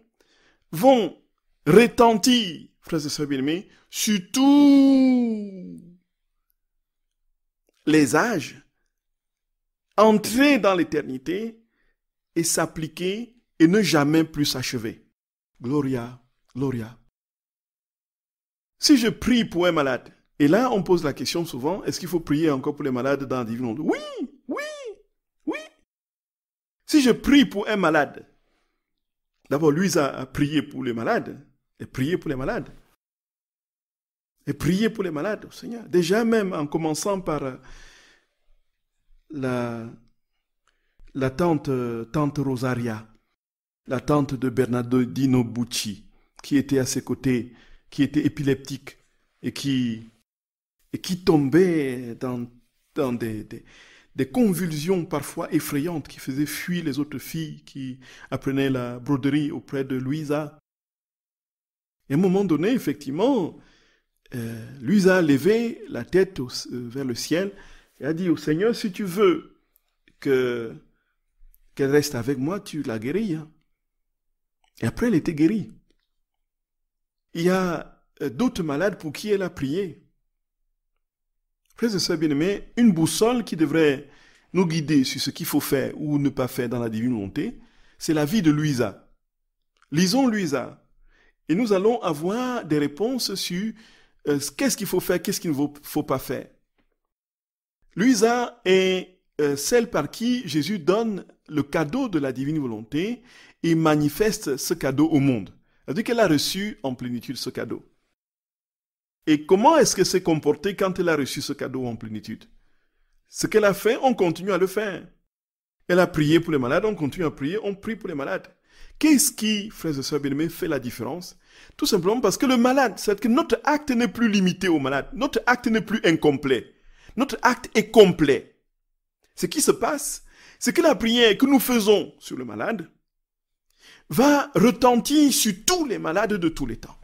vont retentir, frères et sœurs bien-aimés, sur tous les âges, entrer dans l'éternité et s'appliquer et ne jamais plus s'achever. Gloria, gloria. Si je prie pour un malade, et là on pose la question souvent, est-ce qu'il faut prier encore pour les malades dans la divine volonté? Oui, oui, oui. Si je prie pour un malade, D'abord, Louisa a prié pour les malades. Et prié pour les malades. Et prié pour les malades au Seigneur. Déjà même en commençant par la tante Rosaria, la tante de Bernardino Bucci, qui était à ses côtés, qui était épileptique et qui tombait dans des convulsions parfois effrayantes qui faisaient fuir les autres filles qui apprenaient la broderie auprès de Louisa. Et à un moment donné, effectivement, Louisa a levé la tête vers le ciel et a dit au Seigneur, si tu veux qu'elle reste avec moi, tu la guéris. Hein. Et après, elle était guérie. Il y a d'autres malades pour qui elle a prié. Frères et sœurs bien-aimés, une boussole qui devrait nous guider sur ce qu'il faut faire ou ne pas faire dans la divine volonté, c'est la vie de Louisa. Lisons Louisa et nous allons avoir des réponses sur qu'est-ce qu'il faut faire, qu'est-ce qu'il ne faut pas faire. Louisa est celle par qui Jésus donne le cadeau de la divine volonté et manifeste ce cadeau au monde. C'est-à-dire qu'elle a reçu en plénitude ce cadeau. Et comment est-ce qu'elle s'est comportée quand elle a reçu ce cadeau en plénitude? Ce qu'elle a fait, on continue à le faire. Elle a prié pour les malades, on continue à prier, on prie pour les malades. Qu'est-ce qui, frères et sœurs bien-aimés, fait la différence? Tout simplement parce que le malade, c'est que notre acte n'est plus limité au malade. Notre acte n'est plus incomplet. Notre acte est complet. Ce qui se passe, c'est que la prière que nous faisons sur le malade va retentir sur tous les malades de tous les temps.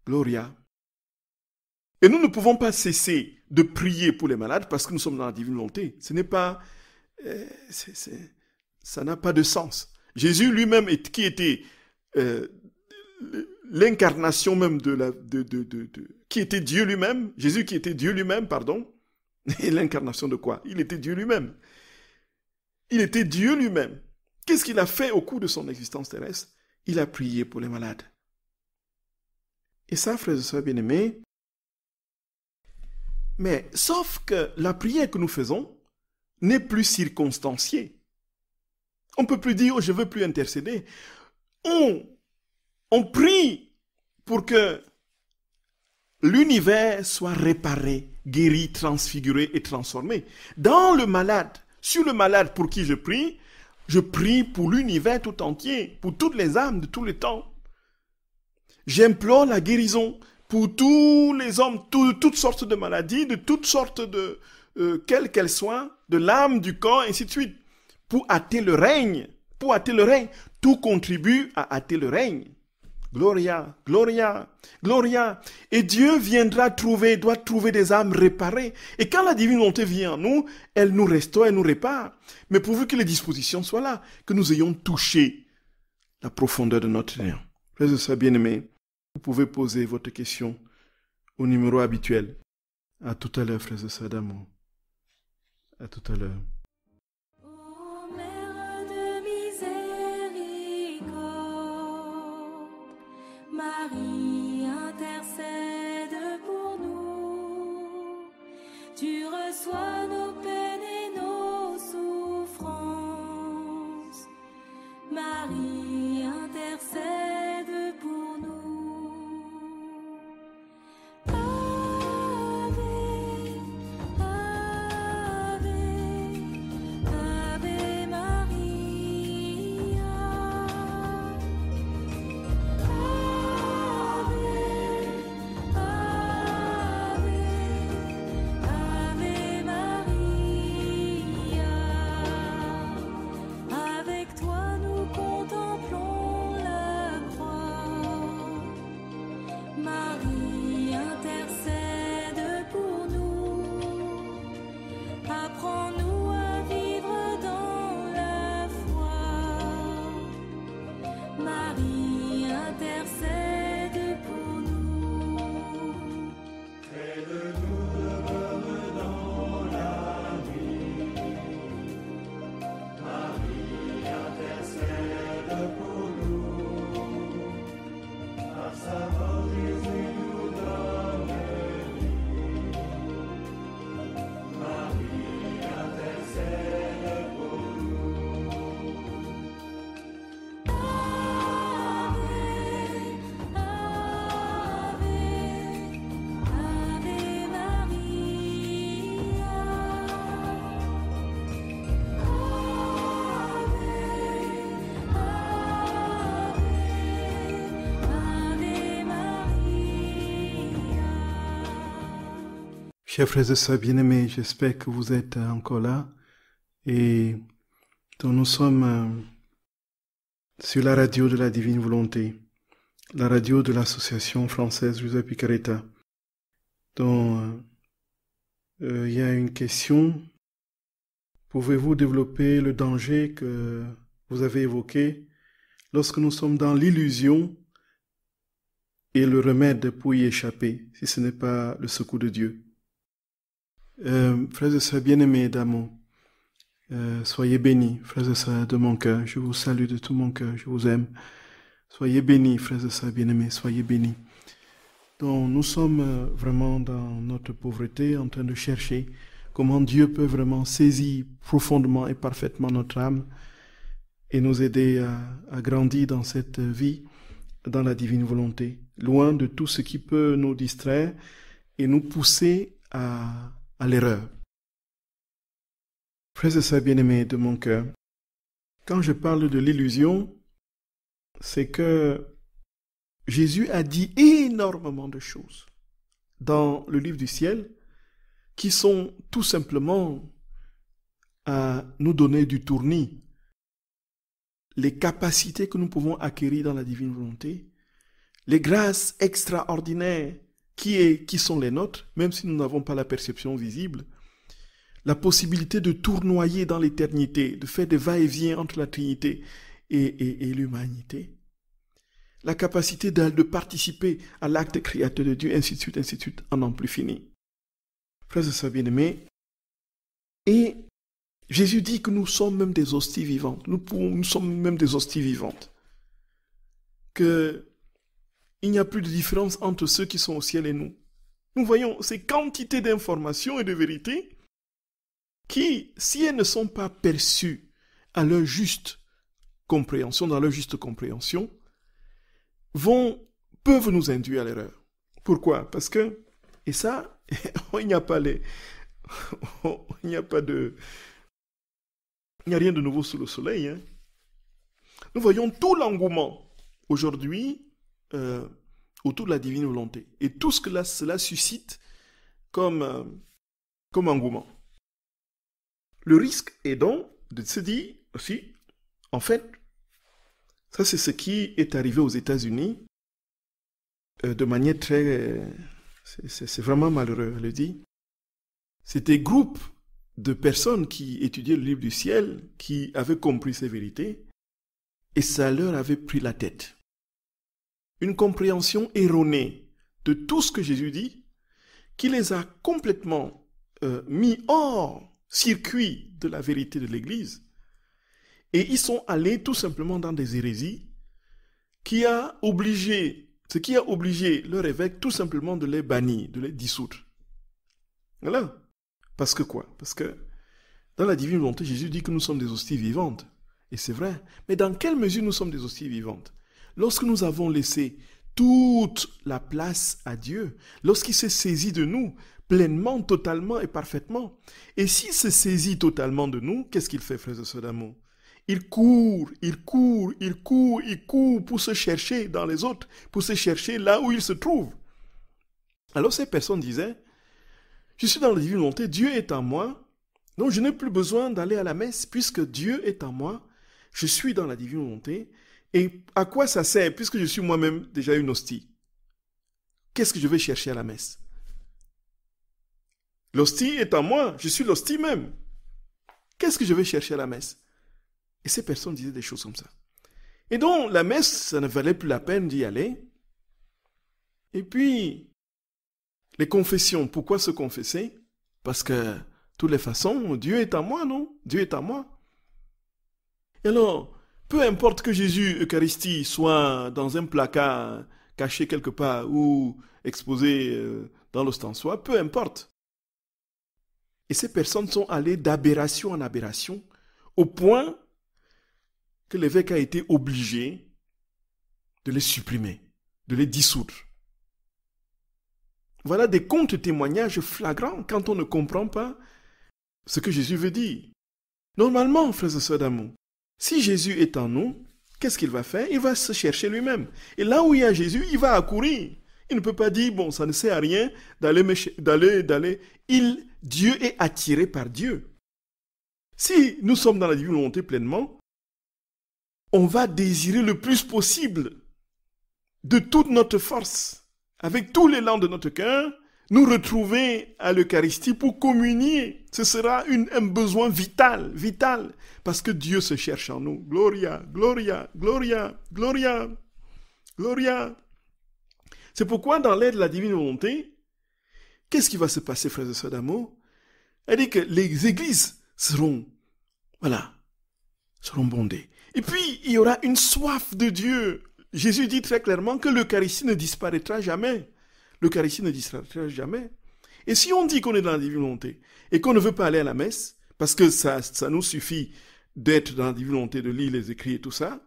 Gloria. Et nous ne pouvons pas cesser de prier pour les malades parce que nous sommes dans la divine volonté. Ce n'est pas... ça n'a pas de sens. Jésus lui-même, qui était l'incarnation même qui était Dieu lui-même, Jésus qui était Dieu lui-même, pardon, et l'incarnation de quoi? Il était Dieu lui-même. Il était Dieu lui-même. Qu'est-ce qu'il a fait au cours de son existence terrestre? Il a prié pour les malades. Et ça, frères et sœurs bien-aimés, mais sauf que la prière que nous faisons n'est plus circonstanciée. On ne peut plus dire, oh, je ne veux plus intercéder. On prie pour que l'univers soit réparé, guéri, transfiguré et transformé. Dans le malade, sur le malade pour qui je prie pour l'univers tout entier, pour toutes les âmes de tous les temps. J'implore la guérison pour tous les hommes, toutes sortes de maladies, de toutes sortes de, quelles qu'elles soient, de l'âme, du corps, ainsi de suite. Pour hâter le règne, tout contribue à hâter le règne. Gloria, gloria, gloria. Et Dieu doit trouver des âmes réparées. Et quand la divine volonté vient en nous, elle nous restaure, elle nous répare. Mais pourvu que les dispositions soient là, que nous ayons touché la profondeur de notre néant. Frères et sœurs bien-aimés, vous pouvez poser votre question au numéro habituel. À tout à l'heure, frères et sœurs d'amour. À tout à l'heure. Marie, intercède pour nous. Tu reçois nos peines et nos souffrances. Marie, intercède pour nous. Ave, Ave, Ave Maria. Ave Maria. Chers frères et sœurs bien-aimés, j'espère que vous êtes encore là. Et donc nous sommes sur la radio de la Divine Volonté, la radio de l'association française Joseph Picaretta. Donc, il y a une question. Pouvez-vous développer le danger que vous avez évoqué lorsque nous sommes dans l'illusion et le remède pour y échapper, si ce n'est pas le secours de Dieu? Frères et sœurs bien-aimés d'amour, soyez bénis, frères et sœurs de mon cœur. Je vous salue de tout mon cœur, je vous aime. Soyez bénis, frères et sœurs bien-aimés, soyez bénis. Donc, nous sommes vraiment dans notre pauvreté, en train de chercher comment Dieu peut vraiment saisir profondément et parfaitement notre âme et nous aider à grandir dans cette vie, dans la divine volonté, loin de tout ce qui peut nous distraire et nous pousser à l'erreur. Frères et sœurs bien-aimés de mon cœur, quand je parle de l'illusion, c'est que Jésus a dit énormément de choses dans le livre du ciel qui sont tout simplement à nous donner du tournis, les capacités que nous pouvons acquérir dans la divine volonté, les grâces extraordinaires qui sont les nôtres, même si nous n'avons pas la perception visible, la possibilité de tournoyer dans l'éternité, de faire des va-et-vient entre la Trinité et l'humanité, la capacité de participer à l'acte créateur de Dieu, ainsi de suite, en n'en plus fini. Frères et sœurs bien-aimés, et Jésus dit que nous sommes même des hosties vivantes, nous sommes même des hosties vivantes, qu'il n'y a plus de différence entre ceux qui sont au ciel et nous. Nous voyons ces quantités d'informations et de vérités qui, si elles ne sont pas perçues à leur juste compréhension, dans leur juste compréhension, peuvent nous induire à l'erreur. Pourquoi? Parce que, et ça, il n'y a rien de nouveau sous le soleil. Hein. Nous voyons tout l'engouement aujourd'hui autour de la divine volonté et tout ce que cela suscite comme engouement. Le risque est donc de se dire aussi, en fait, ça c'est ce qui est arrivé aux États-Unis de manière très... c'est vraiment malheureux à le dire. C'est des groupes de personnes qui étudiaient le livre du ciel, qui avaient compris ces vérités, et ça leur avait pris la tête. Une compréhension erronée de tout ce que Jésus dit, qui les a complètement mis hors circuit de la vérité de l'Église, et ils sont allés tout simplement dans des hérésies, ce qui a obligé leur évêque tout simplement de les bannir, de les dissoudre. Voilà. Parce que quoi? Parce que dans la divine volonté, Jésus dit que nous sommes des hosties vivantes. Et c'est vrai. Mais dans quelle mesure nous sommes des hosties vivantes? Lorsque nous avons laissé toute la place à Dieu, lorsqu'il s'est saisi de nous pleinement, totalement et parfaitement. Et s'il se saisit totalement de nous, qu'est-ce qu'il fait, frères et sœurs d'amour? Il court pour se chercher dans les autres, pour se chercher là où il se trouve. Alors ces personnes disaient, je suis dans la divine volonté, Dieu est en moi, donc je n'ai plus besoin d'aller à la messe, puisque Dieu est en moi, je suis dans la divine volonté, et à quoi ça sert, puisque je suis moi-même déjà une hostie? Qu'est-ce que je vais chercher à la messe? L'hostie est en moi, je suis l'hostie même. Qu'est-ce que je vais chercher à la messe? Et ces personnes disaient des choses comme ça. Et donc, la messe, ça ne valait plus la peine d'y aller. Et puis, les confessions, pourquoi se confesser? Parce que, de toutes les façons, Dieu est en moi, non? Dieu est en moi. Et alors, peu importe que Jésus, Eucharistie, soit dans un placard caché quelque part ou exposé dans l'ostensoir, peu importe. Et ces personnes sont allées d'aberration en aberration, au point que l'évêque a été obligé de les supprimer, de les dissoudre. Voilà des contre-témoignages flagrants quand on ne comprend pas ce que Jésus veut dire. Normalement, frères et sœurs d'amour, si Jésus est en nous, qu'est-ce qu'il va faire? Il va se chercher lui-même. Et là où il y a Jésus, il va accourir. Il ne peut pas dire, bon, ça ne sert à rien d'aller. Dieu est attiré par Dieu. Si nous sommes dans la divine volonté pleinement, on va désirer le plus possible de toute notre force, avec tous les l'élan de notre cœur, nous retrouver à l'Eucharistie pour communier. Ce sera un besoin vital, parce que Dieu se cherche en nous. Gloria, gloria, gloria, gloria, gloria. C'est pourquoi dans l'aide de la divine volonté, qu'est-ce qui va se passer, frères et sœurs d'amour? Elle dit que les églises seront bondées. Et puis, il y aura une soif de Dieu. Jésus dit très clairement que l'Eucharistie ne disparaîtra jamais. L'Eucharistie ne disparaîtra jamais. Et si on dit qu'on est dans la divine volonté et qu'on ne veut pas aller à la messe, parce que ça nous suffit d'être dans la divine volonté, de lire les écrits et tout ça,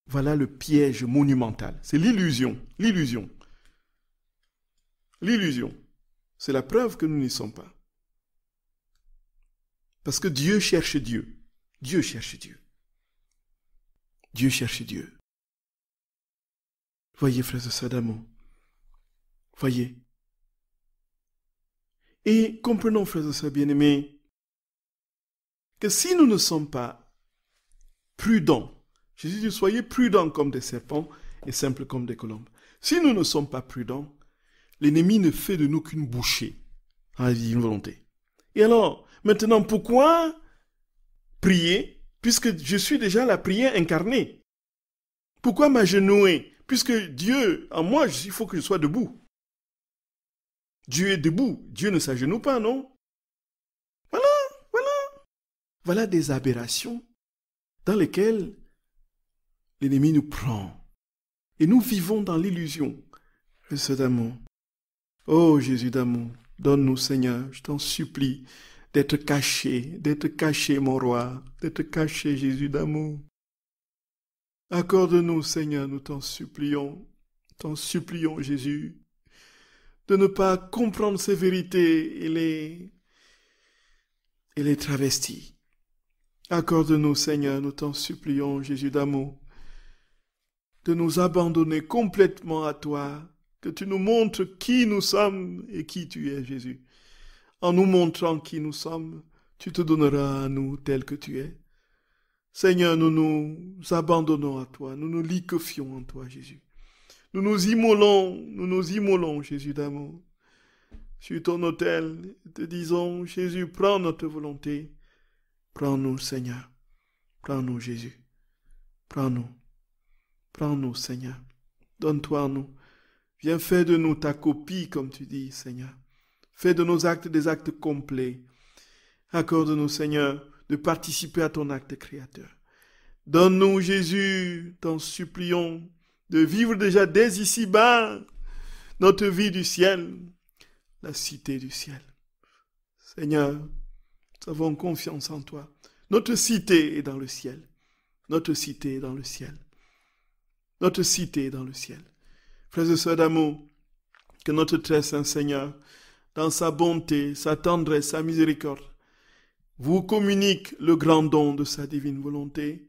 voilà le piège monumental. C'est l'illusion. L'illusion. C'est la preuve que nous n'y sommes pas. Parce que Dieu cherche Dieu. Dieu cherche Dieu. Dieu cherche Dieu. Voyez, frères et sœurs d'amour. Voyez. Et comprenons, frères et sœurs bien-aimés, que si nous ne sommes pas prudents, Jésus dit, soyez prudents comme des serpents et simples comme des colombes. Si nous ne sommes pas prudents, l'ennemi ne fait de nous qu'une bouchée en la divine volonté. Et alors, maintenant, pourquoi prier, puisque je suis déjà la prière incarnée? Pourquoi m'agenouiller, puisque Dieu, en moi, il faut que je sois debout. Dieu est debout, Dieu ne s'agenouille pas, non? Voilà des aberrations dans lesquelles l'ennemi nous prend. Et nous vivons dans l'illusion. Jésus d'amour. Oh Jésus d'amour, donne-nous Seigneur, je t'en supplie, d'être caché mon roi, d'être caché Jésus d'amour. Accorde-nous Seigneur, nous t'en supplions Jésus, de ne pas comprendre ces vérités et les travestir. Accorde-nous Seigneur, nous t'en supplions Jésus d'amour, de nous abandonner complètement à toi, que tu nous montres qui nous sommes et qui tu es, Jésus. En nous montrant qui nous sommes, tu te donneras à nous tel que tu es. Seigneur, nous nous abandonnons à toi, nous nous liquéfions en toi, Jésus. Nous nous immolons, Jésus d'amour, sur ton autel, te disons, Jésus, prends notre volonté, prends-nous, Seigneur, prends-nous, Jésus, prends-nous, Seigneur, donne-toi à nous, viens faire de nous ta copie, comme tu dis, Seigneur, fais de nos actes des actes complets, accorde-nous, Seigneur, de participer à ton acte créateur. Donne-nous, Jésus, t'en supplions, de vivre déjà dès ici-bas notre vie du ciel, la cité du ciel. Seigneur, nous avons confiance en toi. Notre cité est dans le ciel. Notre cité est dans le ciel. Notre cité est dans le ciel. Frères et sœurs d'amour, que notre très saint Seigneur, dans sa bonté, sa tendresse, sa miséricorde, vous communique le grand don de sa divine volonté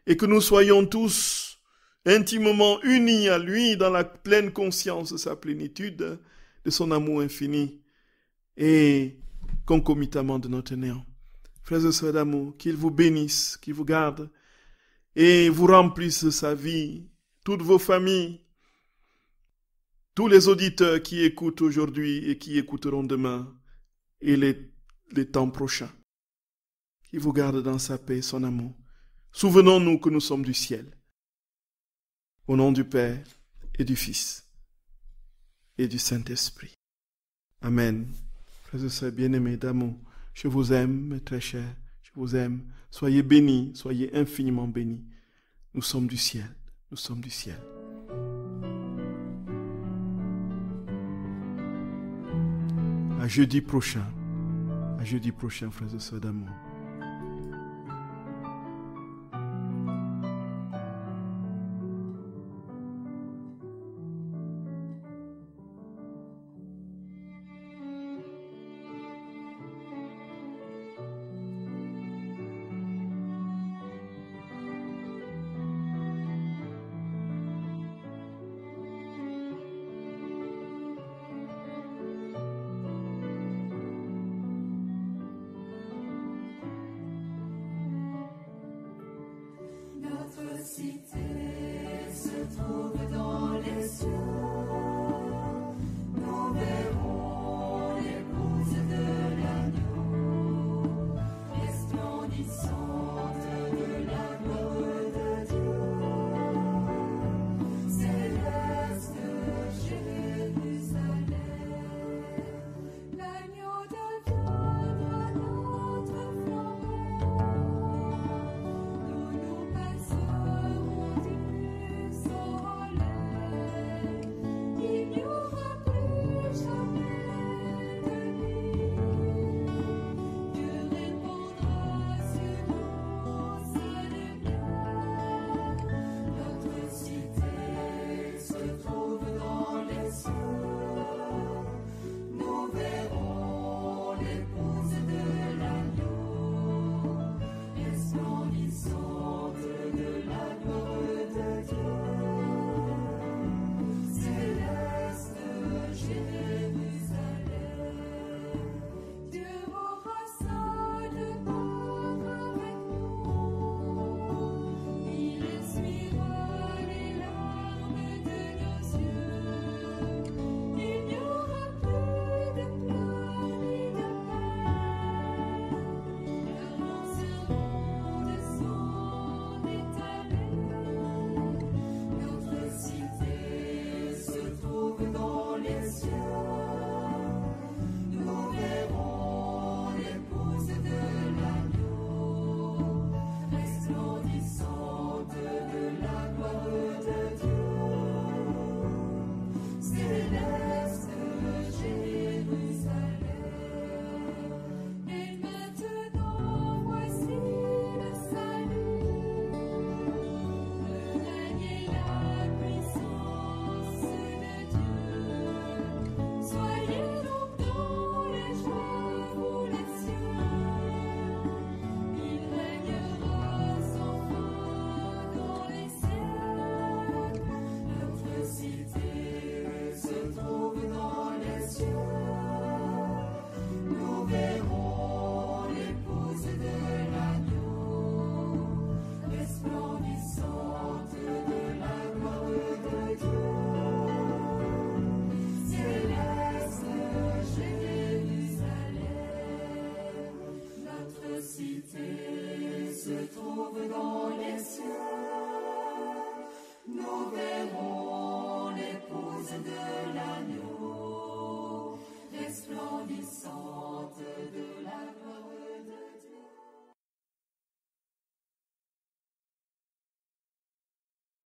et que nous soyons tous intimement unis à lui dans la pleine conscience de sa plénitude, de son amour infini et concomitamment de notre néant. Frères et sœurs d'amour, qu'il vous bénisse, qu'il vous garde et vous remplisse de sa vie, toutes vos familles, tous les auditeurs qui écoutent aujourd'hui et qui écouteront demain et les temps prochains. Qu'il vous garde dans sa paix et son amour. Souvenons-nous que nous sommes du ciel. Au nom du Père et du Fils et du Saint-Esprit. Amen. Frères et sœurs bien-aimés d'amour, je vous aime, mes très chers, je vous aime. Soyez bénis, soyez infiniment bénis. Nous sommes du ciel, nous sommes du ciel. À jeudi prochain, frères et sœurs d'amour. se trouve dans les cieux. Nous verrons l'épouse de l'agneau, resplendissant